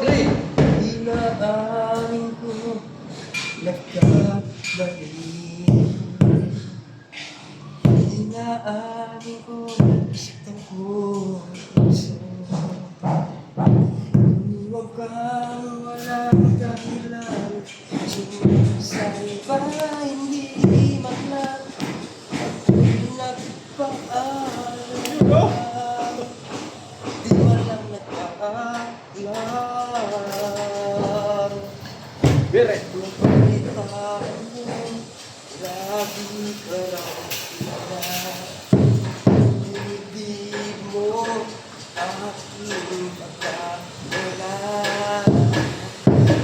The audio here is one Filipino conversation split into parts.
three. Inaamin ko nagkamali. Inaamin ko saktan ko puso. Huwag kang walang dahilan. Sa iba hindi man lang nagpaalam. Di man lang nagpaalam. Bire. Kung palitan mo, lagi ka lang sila. Hindi mo aking pagkakala.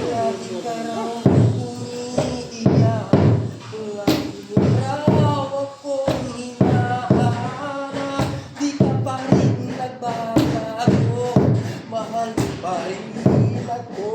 Lagi ka raw umiiyak. Lagi mo raw akong hinahanap. Di ka pa rin nagbabago. Mahal mo pa rin ako.